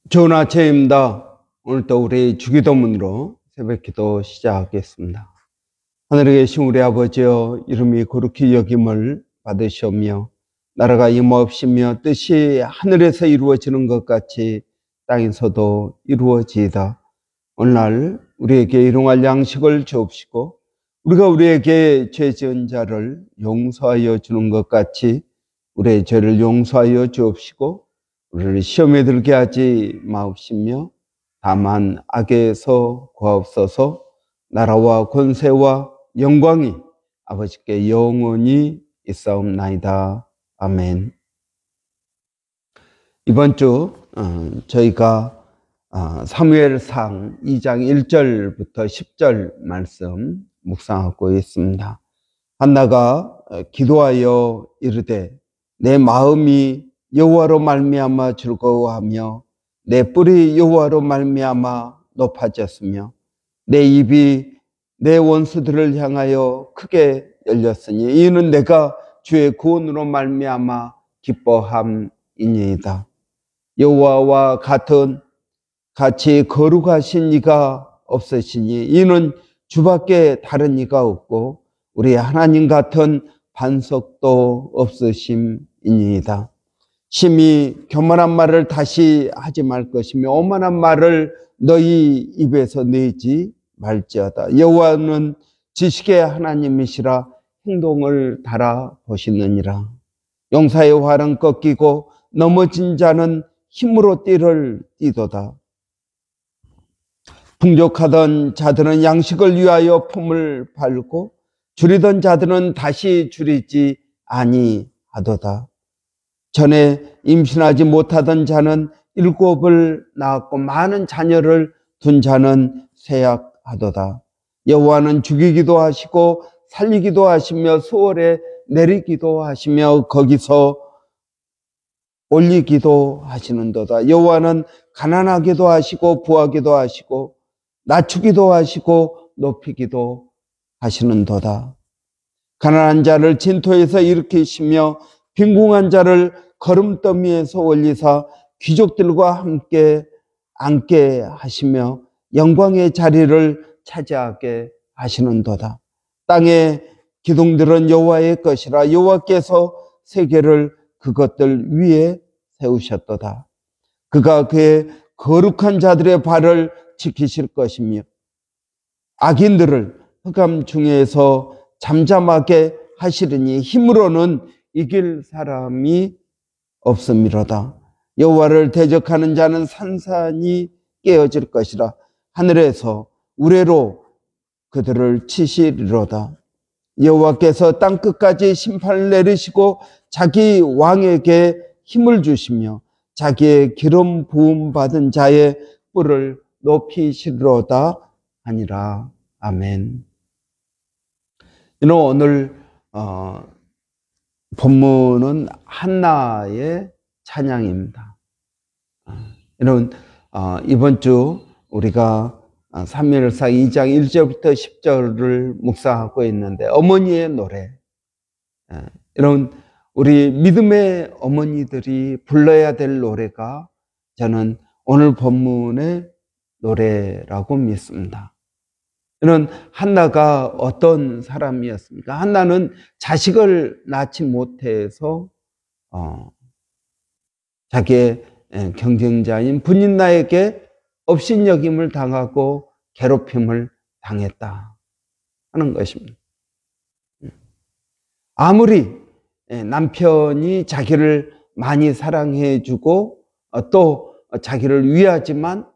좋은 아침입니다. 오늘 또 우리 주기도문으로 새벽기도 시작하겠습니다. 하늘에 계신 우리 아버지여, 이름이 거룩히 여김을 받으시오며 나라가 임하옵시며 뜻이 하늘에서 이루어지는 것 같이 땅에서도 이루어지이다. 오늘날 우리에게 일용할 양식을 주옵시고 우리가 우리에게 죄 지은 자를 용서하여 주는 것 같이 우리의 죄를 용서하여 주옵시고 우리를 시험에 들게 하지 마옵시며 다만 악에서 구하옵소서. 나라와 권세와 영광이 아버지께 영원히 있사옵나이다. 아멘. 이번 주 저희가 사무엘상 2장 1절부터 10절 말씀 묵상하고 있습니다. 한나가 기도하여 이르되 내 마음이 여호와로 말미암아 즐거워하며 내 뿔이 여호와로 말미암아 높아졌으며 내 입이 내 원수들을 향하여 크게 열렸으니 이는 내가 주의 구원으로 말미암아 기뻐함이니이다. 여호와와 같이 거룩하신 이가 없으시니 이는 주밖에 다른 이가 없고 우리 하나님 같은 반석도 없으심이니이다. 심히 교만한 말을 다시 하지 말 것이며 오만한 말을 너희 입에서 내지 말지어다. 여호와는 지식의 하나님이시라 행동을 달아보시느니라. 용사의 활은 꺾이고 넘어진 자는 힘으로 띠를 띠도다. 풍족하던 자들은 양식을 위하여 품을 팔고 줄이던 자들은 다시 줄이지 아니하도다. 전에 임신하지 못하던 자는 7을 낳았고 많은 자녀를 둔 자는 쇠약하도다. 여호와는 죽이기도 하시고 살리기도 하시며 수월에 내리기도 하시며 거기서 올리기도 하시는도다. 여호와는 가난하기도 하시고 부하기도 하시고 낮추기도 하시고 높이기도 하시는도다. 가난한 자를 진토에서 일으키시며 빈궁한 자를 거름더미에서 올리사 귀족들과 함께 앉게 하시며 영광의 자리를 차지하게 하시는도다. 땅의 기둥들은 여호와의 것이라 여호와께서 세계를 그것들 위에 세우셨도다. 그가 그의 거룩한 자들의 발을 지키실 것이며 악인들을 흑암 중에서 잠잠하게 하시리니 힘으로는 이길 사람이 없음이로다. 여호와를 대적하는 자는 산산이 깨어질 것이라 하늘에서 우레로 그들을 치시리로다. 여호와께서 땅끝까지 심판을 내리시고 자기 왕에게 힘을 주시며 자기의 기름 부음 받은 자의 뿔을 높이시리로다 하니라. 아멘. 오늘 본문은 한나의 찬양입니다. 여러분, 이번 주 우리가 사무엘상 2장 1절부터 10절을 묵상하고 있는데 어머니의 노래. 여러분, 우리 믿음의 어머니들이 불러야 될 노래가 저는 오늘 본문의 노래라고 믿습니다. 이는 한나가 어떤 사람이었습니까? 한나는 자식을 낳지 못해서 자기의 경쟁자인 분인나에게 업신여김을 당하고 괴롭힘을 당했다 하는 것입니다. 아무리 남편이 자기를 많이 사랑해주고 또 자기를 위하지만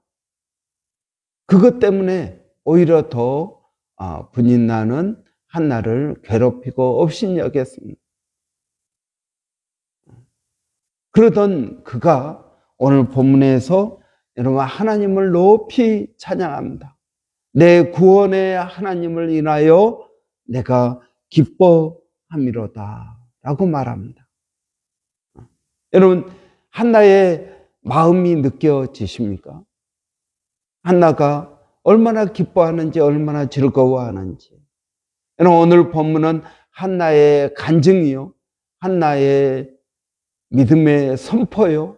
그것 때문에 오히려 더 분인나는 한나를 괴롭히고 업신여겼습니다. 그러던 그가 오늘 본문에서 여러분 하나님을 높이 찬양합니다. 내 구원의 하나님을 인하여 내가 기뻐함이로다 라고 말합니다. 여러분, 한나의 마음이 느껴지십니까? 한나가 얼마나 기뻐하는지, 얼마나 즐거워하는지. 오늘 본문은 한나의 간증이요, 한나의 믿음의 선포요,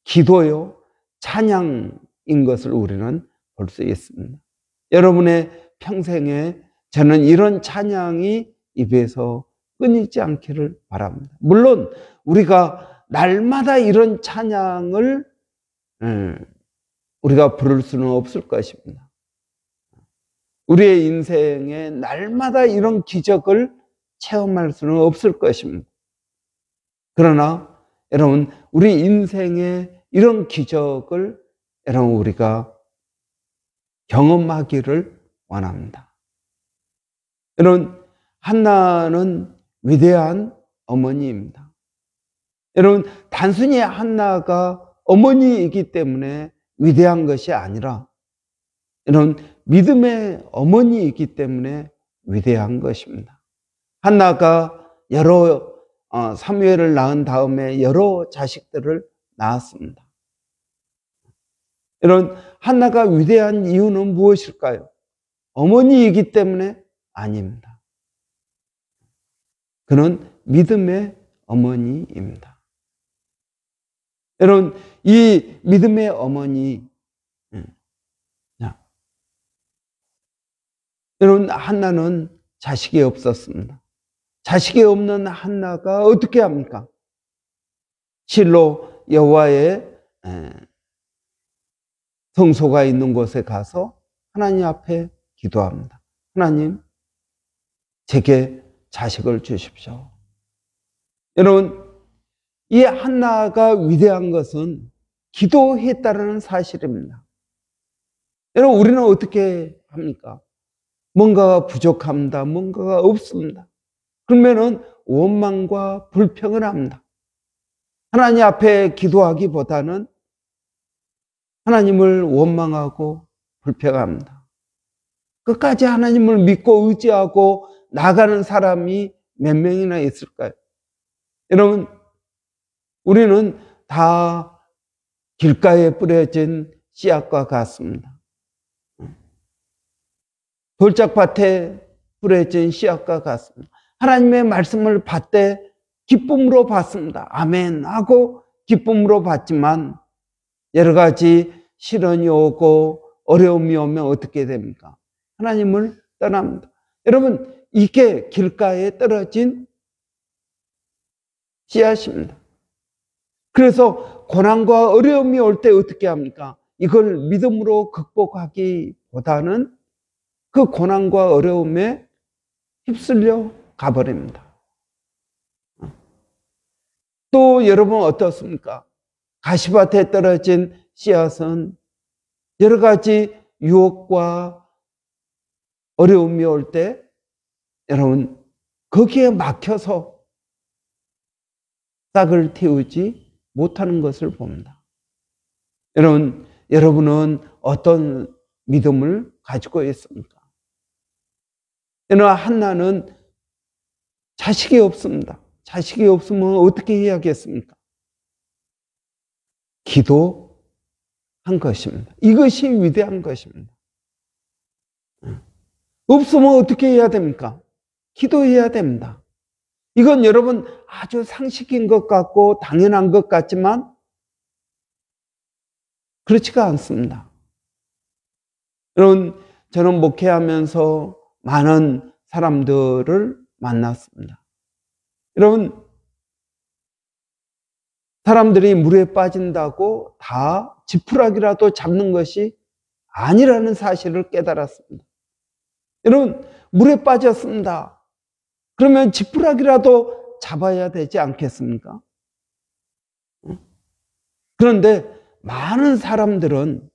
기도요, 찬양인 것을 우리는 볼 수 있습니다. 여러분의 평생에 저는 이런 찬양이 입에서 끊이지 않기를 바랍니다. 물론 우리가 날마다 이런 찬양을 우리가 부를 수는 없을 것입니다. 우리의 인생에 날마다 이런 기적을 체험할 수는 없을 것입니다. 그러나 여러분, 우리 인생에 이런 기적을 여러분 우리가 경험하기를 원합니다. 여러분, 한나는 위대한 어머니입니다. 여러분, 단순히 한나가 어머니이기 때문에 위대한 것이 아니라 여러분, 믿음의 어머니이기 때문에 위대한 것입니다. 한나가 여러 사무엘을 낳은 다음에 여러 자식들을 낳았습니다. 여러분, 한나가 위대한 이유는 무엇일까요? 어머니이기 때문에 아닙니다. 그는 믿음의 어머니입니다. 여러분, 이 믿음의 어머니, 여러분, 한나는 자식이 없었습니다. 자식이 없는 한나가 어떻게 합니까? 실로 여호와의 성소가 있는 곳에 가서 하나님 앞에 기도합니다. 하나님, 제게 자식을 주십시오. 여러분, 이 한나가 위대한 것은 기도했다는 사실입니다. 여러분, 우리는 어떻게 합니까? 뭔가가 부족합니다. 뭔가가 없습니다. 그러면은 원망과 불평을 합니다. 하나님 앞에 기도하기보다는 하나님을 원망하고 불평합니다. 끝까지 하나님을 믿고 의지하고 나가는 사람이 몇 명이나 있을까요? 여러분, 우리는 다 길가에 뿌려진 씨앗과 같습니다. 돌짝밭에 뿌려진 씨앗과 같습니다. 하나님의 말씀을 받되 기쁨으로 받습니다. 아멘 하고 기쁨으로 받지만 여러 가지 시련이 오고 어려움이 오면 어떻게 됩니까? 하나님을 떠납니다. 여러분, 이게 길가에 떨어진 씨앗입니다. 그래서 고난과 어려움이 올 때 어떻게 합니까? 이걸 믿음으로 극복하기보다는 그 고난과 어려움에 휩쓸려 가버립니다. 또 여러분 어떻습니까? 가시밭에 떨어진 씨앗은 여러 가지 유혹과 어려움이 올 때 여러분 거기에 막혀서 싹을 틔우지 못하는 것을 봅니다. 여러분은 어떤 믿음을 가지고 있습니까? 그러나 한나는 자식이 없습니다. 자식이 없으면 어떻게 해야겠습니까? 기도한 것입니다. 이것이 위대한 것입니다. 없으면 어떻게 해야 됩니까? 기도해야 됩니다. 이건 여러분 아주 상식인 것 같고 당연한 것 같지만 그렇지가 않습니다. 여러분, 저는 목회하면서 많은 사람들을 만났습니다. 여러분, 사람들이 물에 빠진다고 다 지푸라기라도 잡는 것이 아니라는 사실을 깨달았습니다. 여러분, 물에 빠졌습니다. 그러면 지푸라기라도 잡아야 되지 않겠습니까? 그런데 많은 사람들은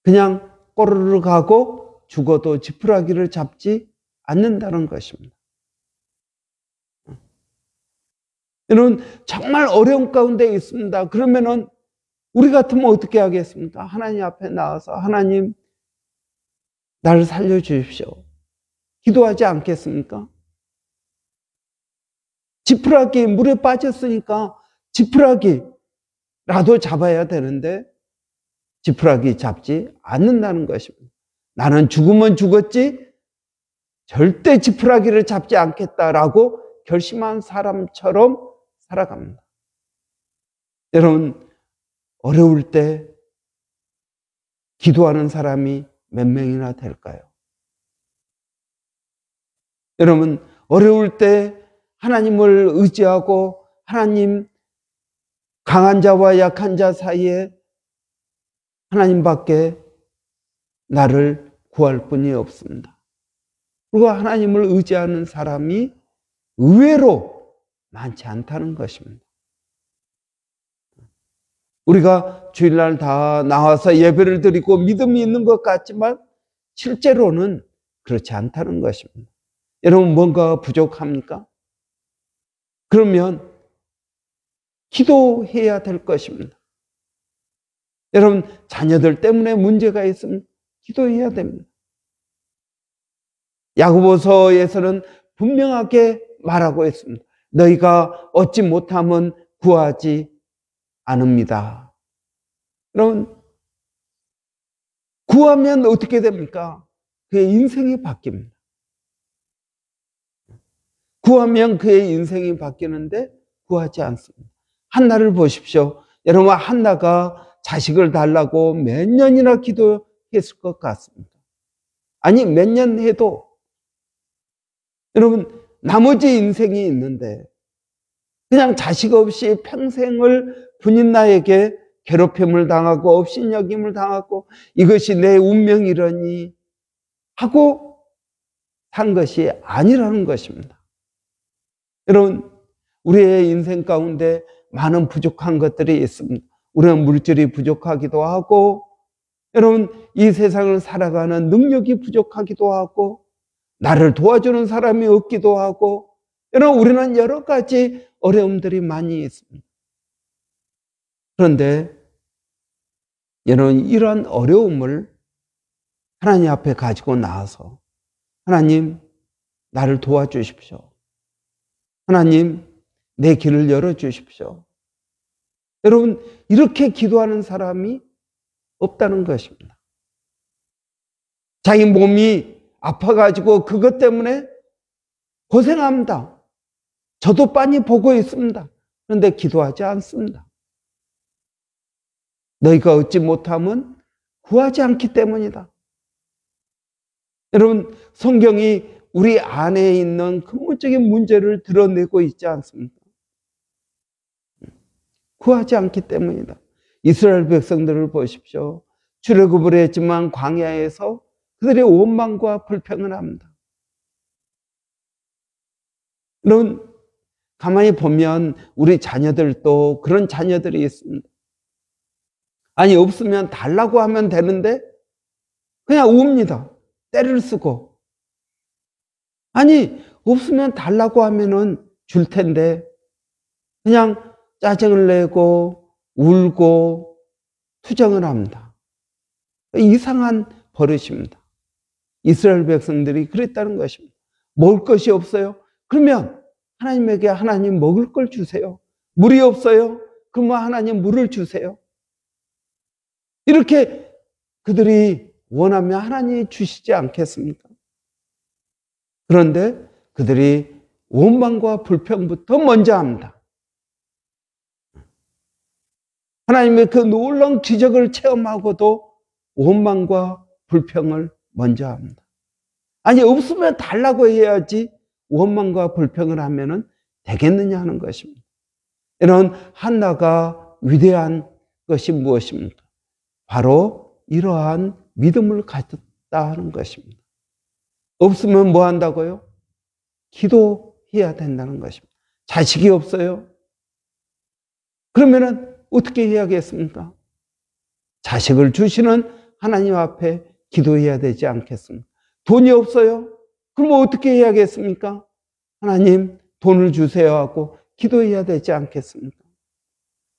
그냥 꼬르르 가고 죽어도 지푸라기를 잡지 않는다는 것입니다. 여러분, 정말 어려운 가운데 있습니다. 그러면은 우리 같으면 어떻게 하겠습니까? 하나님 앞에 나와서 하나님, 나를 살려주십시오. 기도하지 않겠습니까? 지푸라기 물에 빠졌으니까 지푸라기라도 잡아야 되는데 지푸라기 잡지 않는다는 것입니다. 나는 죽으면 죽었지 절대 지푸라기를 잡지 않겠다라고 결심한 사람처럼 살아갑니다. 여러분, 어려울 때 기도하는 사람이 몇 명이나 될까요? 여러분, 어려울 때 하나님을 의지하고 하나님, 강한 자와 약한 자 사이에 하나님밖에 나를 구할 분이 없습니다. 그리고 하나님을 의지하는 사람이 의외로 많지 않다는 것입니다. 우리가 주일날 다 나와서 예배를 드리고 믿음이 있는 것 같지만 실제로는 그렇지 않다는 것입니다. 여러분, 뭔가 부족합니까? 그러면 기도해야 될 것입니다. 여러분, 자녀들 때문에 문제가 있으면 기도해야 됩니다. 야고보서에서는 분명하게 말하고 있습니다. 너희가 얻지 못하면 구하지 않습니다. 여러분, 구하면 어떻게 됩니까? 그의 인생이 바뀝니다. 구하면 그의 인생이 바뀌는데 구하지 않습니다. 한나를 보십시오. 여러분, 한나가 자식을 달라고 몇 년이나 기도했을 것 같습니다. 아니, 몇 년 해도 여러분, 나머지 인생이 있는데 그냥 자식 없이 평생을 분인나에게 괴롭힘을 당하고 업신여김을 당하고 이것이 내 운명이라니 하고 산 것이 아니라는 것입니다. 여러분, 우리의 인생 가운데 많은 부족한 것들이 있습니다. 우리는 물질이 부족하기도 하고, 여러분, 이 세상을 살아가는 능력이 부족하기도 하고, 나를 도와주는 사람이 없기도 하고, 여러분, 우리는 여러 가지 어려움들이 많이 있습니다. 그런데 여러분, 이러한 어려움을 하나님 앞에 가지고 나와서 하나님, 나를 도와주십시오. 하나님, 내 길을 열어주십시오. 여러분, 이렇게 기도하는 사람이 없다는 것입니다. 자기 몸이 아파가지고 그것 때문에 고생합니다. 저도 빤히 보고 있습니다. 그런데 기도하지 않습니다. 너희가 얻지 못하면 구하지 않기 때문이다. 여러분, 성경이 우리 안에 있는 근본적인 문제를 드러내고 있지 않습니까? 구하지 않기 때문이다. 이스라엘 백성들을 보십시오. 출애굽을 했지만 광야에서 그들의 원망과 불평을 합니다. 여러분, 가만히 보면 우리 자녀들도 그런 자녀들이 있습니다. 아니, 없으면 달라고 하면 되는데 그냥 웁니다. 때를 쓰고. 아니, 없으면 달라고 하면은 줄 텐데 그냥 짜증을 내고 울고 투정을 합니다. 이상한 버릇입니다. 이스라엘 백성들이 그랬다는 것입니다. 먹을 것이 없어요? 그러면 하나님에게 하나님 먹을 걸 주세요. 물이 없어요? 그러면 하나님 물을 주세요. 이렇게 그들이 원하면 하나님이 주시지 않겠습니까? 그런데 그들이 원망과 불평부터 먼저 합니다. 하나님의 그 놀라운 기적을 체험하고도 원망과 불평을 먼저 합니다. 아니, 없으면 달라고 해야지 원망과 불평을 하면은 되겠느냐 하는 것입니다. 이런 한나가 위대한 것이 무엇입니까? 바로 이러한 믿음을 가졌다 하는 것입니다. 없으면 뭐 한다고요? 기도해야 된다는 것입니다. 자식이 없어요? 그러면은 어떻게 해야겠습니까? 자식을 주시는 하나님 앞에 기도해야 되지 않겠습니까? 돈이 없어요? 그럼 어떻게 해야겠습니까? 하나님, 돈을 주세요 하고 기도해야 되지 않겠습니까?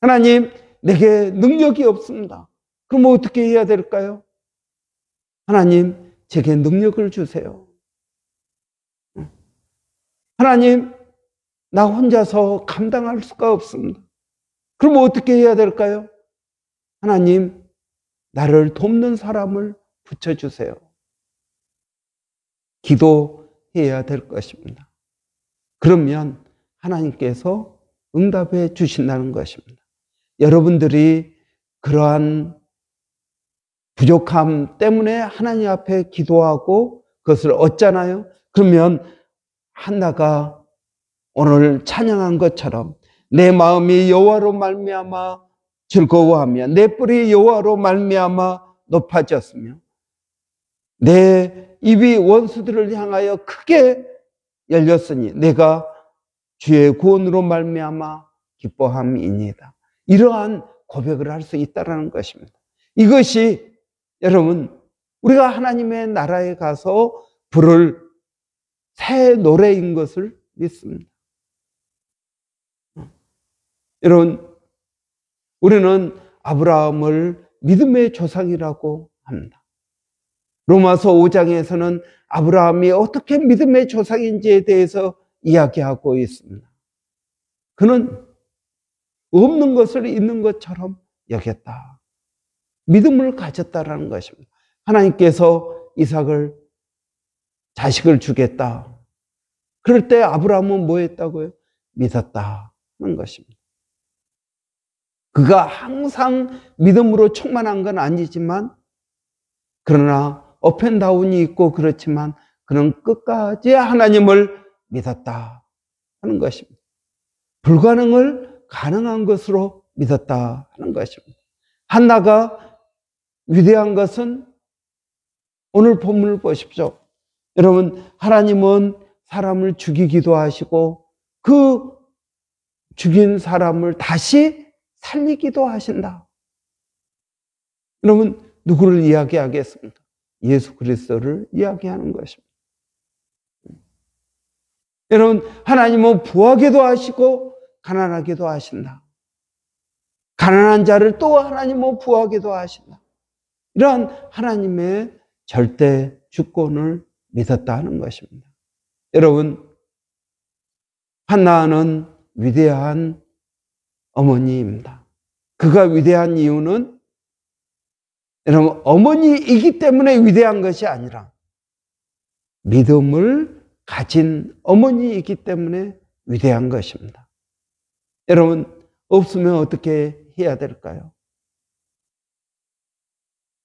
하나님, 내게 능력이 없습니다. 그럼 어떻게 해야 될까요? 하나님, 제게 능력을 주세요. 하나님, 나 혼자서 감당할 수가 없습니다. 그럼 어떻게 해야 될까요? 하나님, 나를 돕는 사람을 붙여주세요. 기도해야 될 것입니다. 그러면 하나님께서 응답해 주신다는 것입니다. 여러분들이 그러한 부족함 때문에 하나님 앞에 기도하고 그것을 얻잖아요. 그러면 한나가 오늘 찬양한 것처럼 내 마음이 여호와로 말미암아 즐거워하며 내 뿔이 여호와로 말미암아 높아졌으며 내 입이 원수들을 향하여 크게 열렸으니 내가 주의 구원으로 말미암아 기뻐함이니이다. 이러한 고백을 할 수 있다는 것입니다. 이것이 여러분 우리가 하나님의 나라에 가서 부를 새 노래인 것을 믿습니다. 여러분 우리는 아브라함을 믿음의 조상이라고 합니다. 로마서 5장에서는 아브라함이 어떻게 믿음의 조상인지에 대해서 이야기하고 있습니다. 그는 없는 것을 있는 것처럼 여겼다. 믿음을 가졌다라는 것입니다. 하나님께서 이삭을 자식을 주겠다. 그럴 때 아브라함은 뭐 했다고요? 믿었다 하는 것입니다. 그가 항상 믿음으로 충만한 건 아니지만 그러나 업앤다운이 있고 그렇지만 그는 끝까지 하나님을 믿었다 하는 것입니다. 불가능을 가능한 것으로 믿었다 하는 것입니다. 한나가 위대한 것은 오늘 본문을 보십시오. 여러분 하나님은 사람을 죽이기도 하시고 그 죽인 사람을 다시 살리기도 하신다. 여러분 누구를 이야기하겠습니까? 예수 그리스도를 이야기하는 것입니다. 여러분 하나님은 부하게도 하시고 가난하게도 하신다. 가난한 자를 또 하나님은 부하게도 하신다. 이러한 하나님의 절대 주권을 믿었다 하는 것입니다. 여러분 한나는 위대한 어머니입니다. 그가 위대한 이유는 여러분 어머니이기 때문에 위대한 것이 아니라 믿음을 가진 어머니이기 때문에 위대한 것입니다. 여러분 없으면 어떻게 해야 될까요?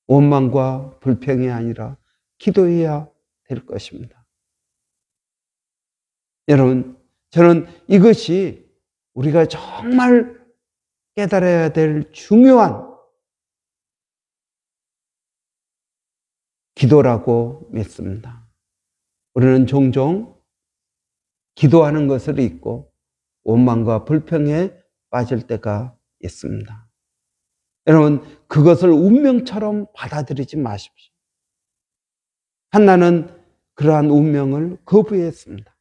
원망과 불평이 아니라 기도해야 될 것입니다. 여러분 저는 이것이 우리가 정말 깨달아야 될 중요한 기도라고 믿습니다. 우리는 종종 기도하는 것을 잊고 원망과 불평에 빠질 때가 있습니다. 여러분 그것을 운명처럼 받아들이지 마십시오. 한나는 그러한 운명을 거부했습니다.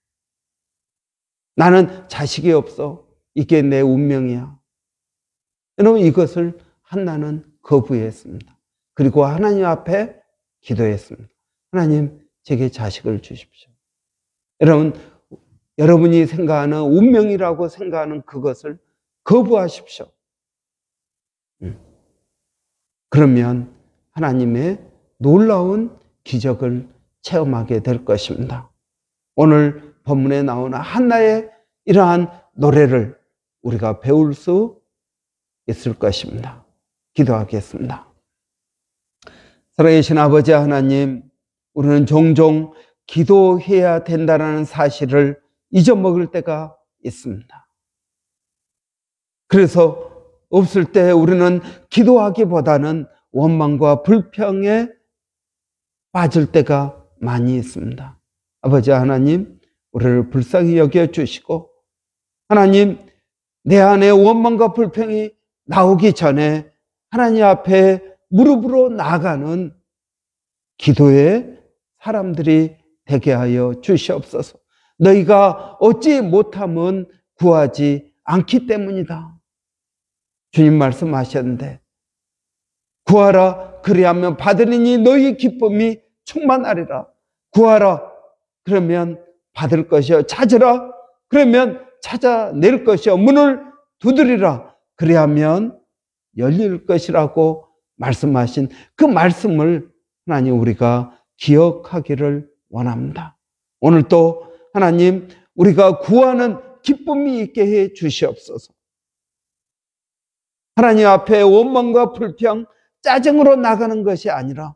나는 자식이 없어. 이게 내 운명이야. 여러분 이것을 한나는 거부했습니다. 그리고 하나님 앞에 기도했습니다. 하나님 제게 자식을 주십시오. 여러분 여러분이 생각하는 운명이라고 생각하는 그것을 거부하십시오. 그러면 하나님의 놀라운 기적을 체험하게 될 것입니다. 오늘 본문에 나오는 한나의 이러한 노래를 우리가 배울 수 있을 것입니다. 기도하겠습니다. 살아계신 아버지 하나님, 우리는 종종 기도해야 된다는 사실을 잊어먹을 때가 있습니다. 그래서 없을 때 우리는 기도하기보다는 원망과 불평에 빠질 때가 많이 있습니다. 아버지 하나님, 우리를 불쌍히 여겨주시고 하나님, 내 안에 원망과 불평이 나오기 전에 하나님 앞에 무릎으로 나아가는 기도의 사람들이 되게 하여 주시옵소서. 너희가 얻지 못하면 구하지 않기 때문이다. 주님 말씀하셨는데 구하라 그리하면 받으리니 너희 기쁨이 충만하리라. 구하라 그러면 받을 것이요, 찾으라 그러면 찾아낼 것이요, 문을 두드리라 그리하면 열릴 것이라고 말씀하신 그 말씀을 하나님 우리가 기억하기를 원합니다. 오늘 또 하나님 우리가 구하는 기쁨이 있게 해 주시옵소서. 하나님 앞에 원망과 불평, 짜증으로 나가는 것이 아니라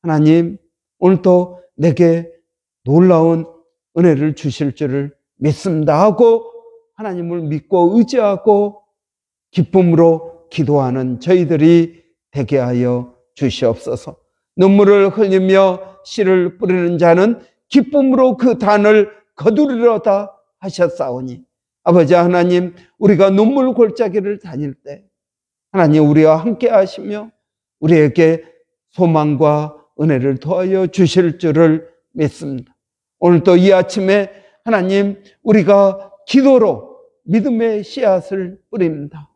하나님 오늘도 내게 놀라운 은혜를 주실 줄을 믿습니다 하고 하나님을 믿고 의지하고 기쁨으로 기도하는 저희들이 되게 하여 주시옵소서. 눈물을 흘리며 씨를 뿌리는 자는 기쁨으로 그 단을 거두리로다 하셨사오니 아버지 하나님, 우리가 눈물 골짜기를 다닐 때 하나님 우리와 함께 하시며 우리에게 소망과 은혜를 더하여 주실 줄을 믿습니다. 오늘도 이 아침에 하나님 우리가 기도로 믿음의 씨앗을 뿌립니다.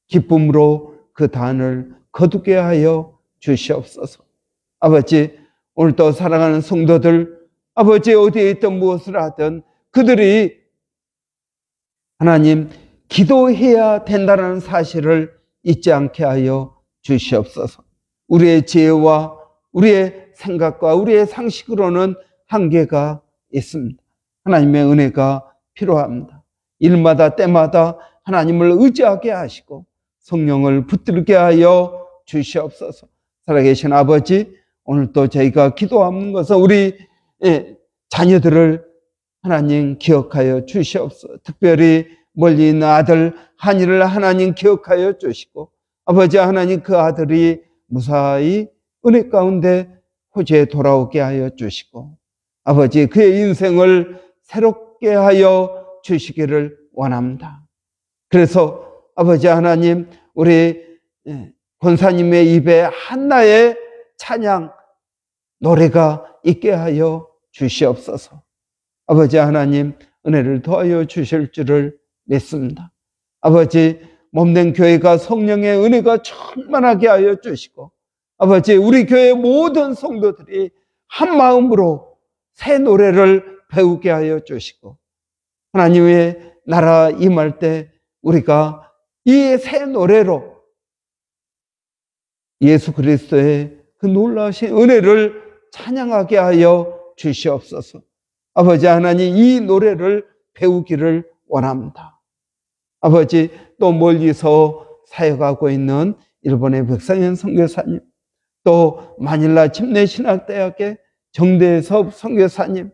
기쁨으로 그 단을 거두게 하여 주시옵소서. 아버지, 오늘도 사랑하는 성도들, 아버지 어디에 있든 무엇을 하든 그들이 하나님 기도해야 된다는 사실을 잊지 않게 하여 주시옵소서. 우리의 지혜와 우리의 생각과 우리의 상식으로는 한계가 있습니다. 하나님의 은혜가 필요합니다. 일마다 때마다 하나님을 의지하게 하시고 성령을 붙들게 하여 주시옵소서. 살아계신 아버지, 오늘도 저희가 기도하는 것은 우리 자녀들을 하나님 기억하여 주시옵소서. 특별히 멀리 있는 아들 한이를 하나님 기억하여 주시고 아버지 하나님 그 아들이 무사히 은혜 가운데 호주에 돌아오게 하여 주시고 아버지 그의 인생을 새롭게 하여 주시기를 원합니다. 그래서 아버지 하나님 우리 권사님의 입에 한나의 찬양 노래가 있게 하여 주시옵소서. 아버지 하나님 은혜를 더하여 주실 줄을 믿습니다. 아버지 몸된 교회가 성령의 은혜가 충만하게 하여 주시고 아버지 우리 교회 모든 성도들이 한 마음으로 새 노래를 배우게 하여 주시고 하나님의 나라 임할 때 우리가 이 새 노래로 예수 그리스도의 그 놀라우신 은혜를 찬양하게 하여 주시옵소서. 아버지 하나님 이 노래를 배우기를 원합니다. 아버지 또 멀리서 사역하고 있는 일본의 백상현 선교사님, 또 마닐라 침례신학대학의 정대섭 선교사님,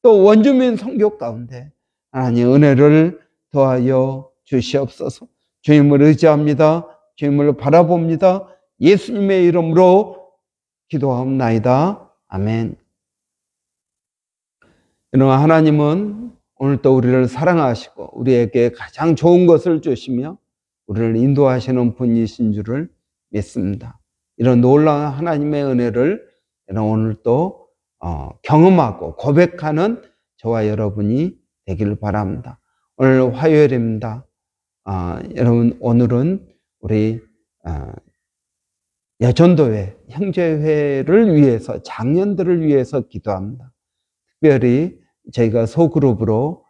또 원주민 선교 가운데 하나님 은혜를 더하여 주시옵소서. 주님을 의지합니다. 주님을 바라봅니다. 예수님의 이름으로 기도하옵나이다. 아멘. 여러분, 하나님은 오늘 또 우리를 사랑하시고 우리에게 가장 좋은 것을 주시며 우리를 인도하시는 분이신 줄을 믿습니다. 이런 놀라운 하나님의 은혜를 오늘 또 경험하고 고백하는 저와 여러분이 되기를 바랍니다. 오늘 화요일입니다. 여러분 오늘은 우리 여전도회 형제회를 위해서 장년들을 위해서 기도합니다. 특별히 저희가 소그룹으로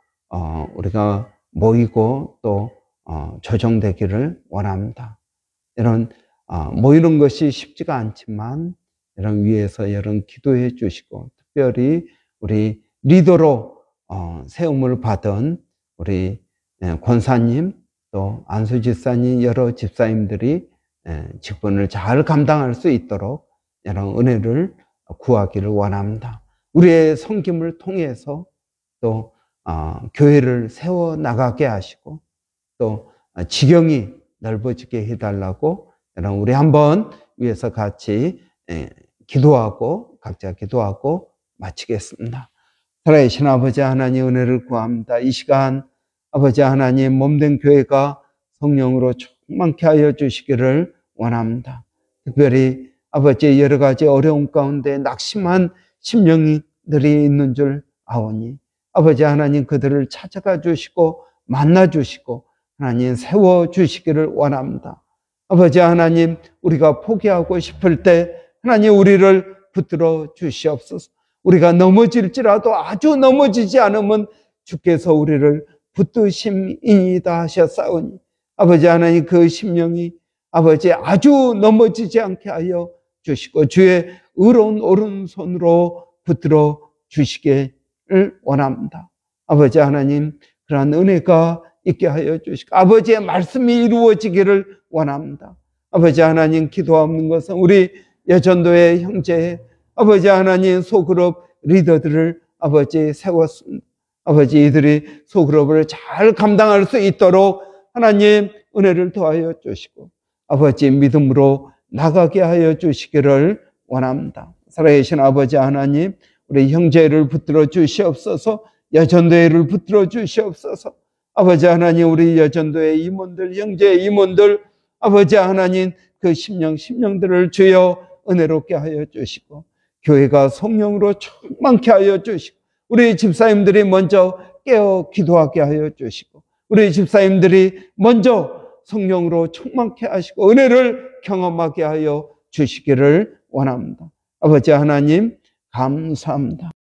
우리가 모이고 또 조정되기를 원합니다. 이런 모이는 것이 쉽지가 않지만 이런 위해서 여러분 기도해 주시고 특별히 우리 리더로 세움을 받은 우리 권사님 또 안수 집사님 여러 집사님들이 직분을 잘 감당할 수 있도록 이런 은혜를 구하기를 원합니다. 우리의 섬김을 통해서 또 교회를 세워 나가게 하시고 또 지경이 넓어지게 해달라고 여러분 우리 한번 위해서 같이 기도하고 각자 기도하고 마치겠습니다. 살아계신 아버지 하나님 은혜를 구합니다. 이 시간 아버지 하나님 몸된 교회가 성령으로 충만케 하여 주시기를 원합니다. 특별히 아버지 여러 가지 어려움 가운데 낙심한 심령들이 있는 줄 아오니 아버지 하나님 그들을 찾아가 주시고 만나 주시고 하나님 세워 주시기를 원합니다. 아버지 하나님 우리가 포기하고 싶을 때 하나님 우리를 붙들어 주시옵소서. 우리가 넘어질지라도 아주 넘어지지 않으면 주께서 우리를 붙드심이다 하셨사오니 아버지 하나님 그 심령이 아버지 아주 넘어지지 않게 하여 주시고 주의 의로운 오른손으로 붙들어 주시기를 원합니다. 아버지 하나님 그러한 은혜가 있게 하여 주시고 아버지의 말씀이 이루어지기를 원합니다. 아버지 하나님, 기도하는 것은 우리 여전도의 형제, 아버지 하나님 소그룹 리더들을 아버지 세웠습니다. 아버지, 이들이 소그룹을 잘 감당할 수 있도록 하나님 은혜를 더하여 주시고 아버지 믿음으로 나가게 하여 주시기를 원합니다. 살아계신 아버지 하나님, 우리 형제를 붙들어 주시옵소서, 여전도회를 붙들어 주시옵소서. 아버지 하나님, 우리 여전도회 임원들, 형제 임원들, 아버지 하나님, 그 심령들을 주여 은혜롭게 하여 주시고 교회가 성령으로 충만케 하여 주시고 우리 집사님들이 먼저 깨어 기도하게 하여 주시고 우리 집사님들이 먼저 성령으로 충만케 하시고 은혜를 경험하게 하여 주시기를 원합니다. 아버지 하나님, 감사합니다.